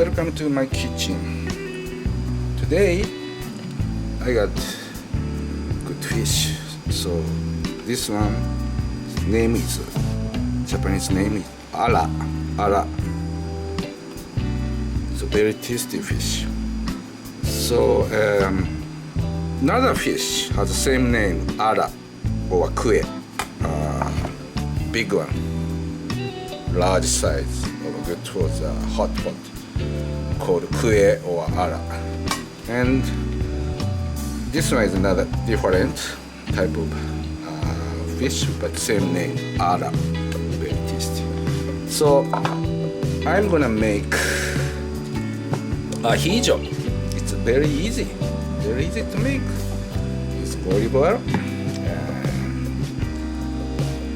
welcome to my kitchen. Today I got good fish. So this one name is Japanese name is Ara Ara. It's a very tasty fish. So another fish has the same name, Ara or Kue, big one, large size, good for the hot pot, called Kue or Ara. And this one is another different type of fish, but same name, Ara, very tasty. So I'm gonna make Ahijo. It's very easy to make. It's olive oil,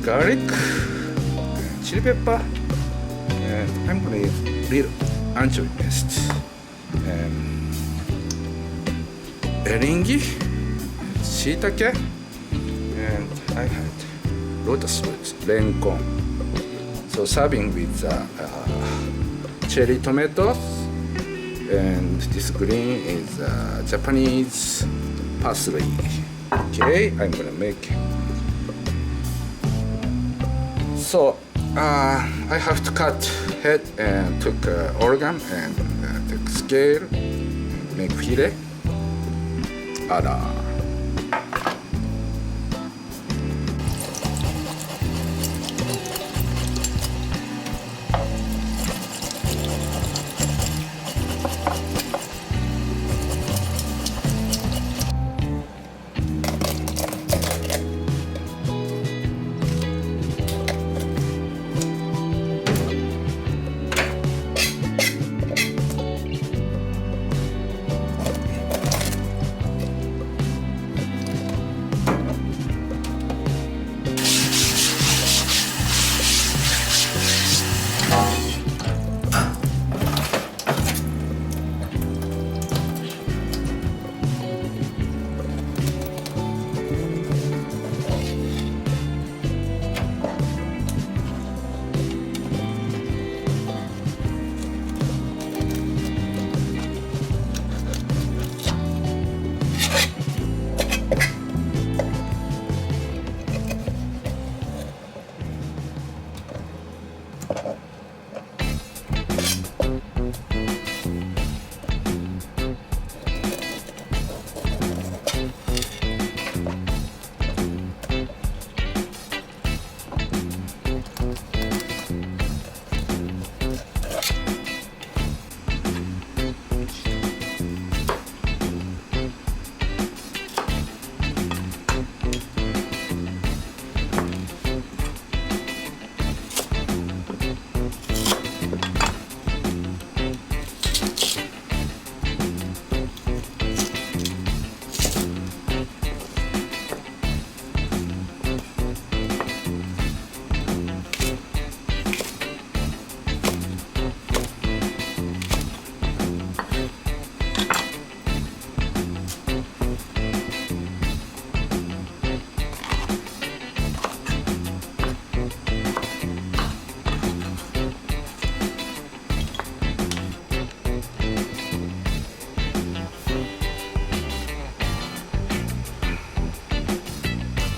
garlic, chili pepper, and I'm gonna use little anchovy paste, eringhi, shiitake, and I had lotus roots, renkon. So serving with cherry tomatoes, and this green is Japanese parsley. Okay, I'm gonna make. So I have to cut head and took organ and took scale, make fillet. Ara.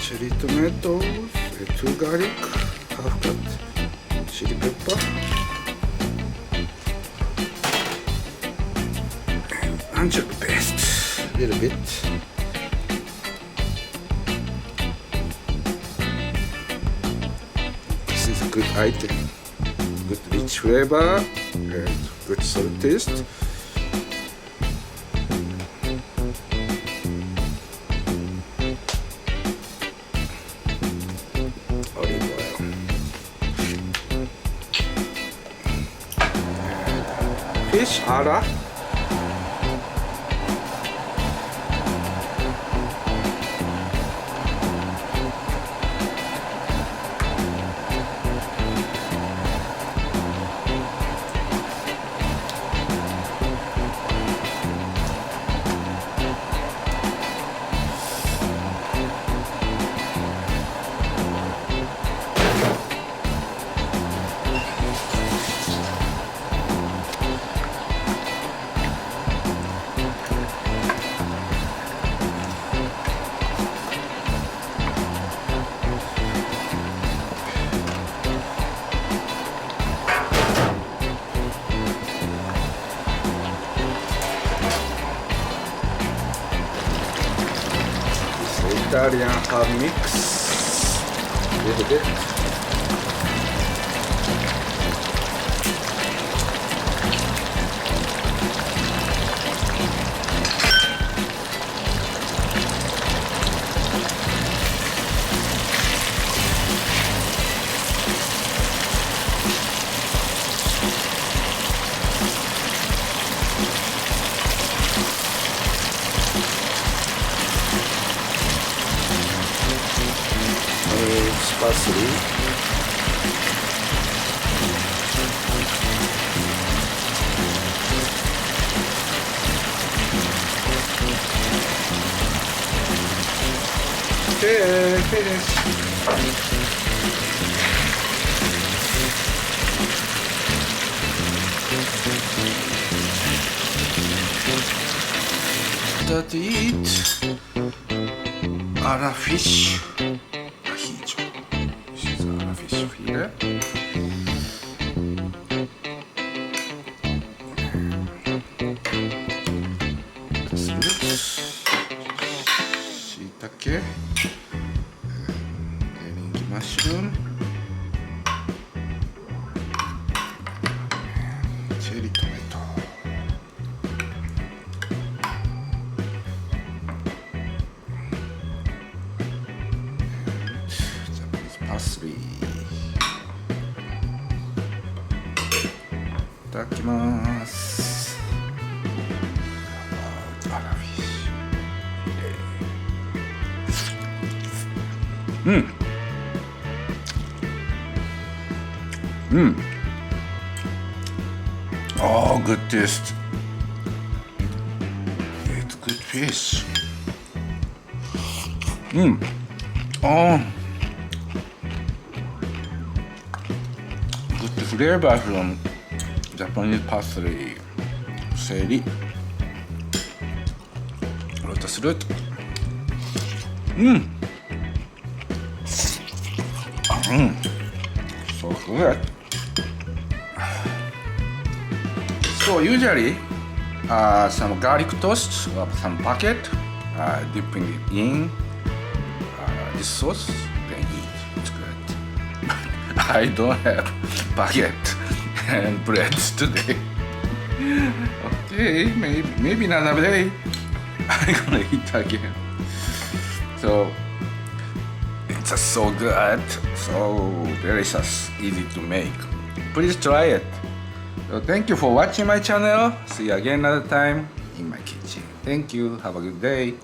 Cherry tomatoes, 2 garlic, half cut chili pepper, and anchovy paste, a little bit. This is a good item, good rich flavor and good salt taste. Fish ara. Italian herb mix. A little bit. Parsley. Okay, finish. Start to eat ara fish. Ahijo. This is ara fish fillet. Shiitake. Green mushroom. Cherry tomato. Parsley. いただきます。アラフィッシュ。Oh, good taste. It's good fish. Oh. Good flavor from Japanese parsley, celery, lotus root. So good. So usually, some garlic toast or some packet, dipping it in this sauce, then eat. It's good. I don't have baguette and bread today. Okay, maybe another day I'm gonna eat again. So it's just so good, so delicious, easy to make. Please try it. So thank you for watching my channel. See you again another time in my kitchen. Thank you. Have a good day.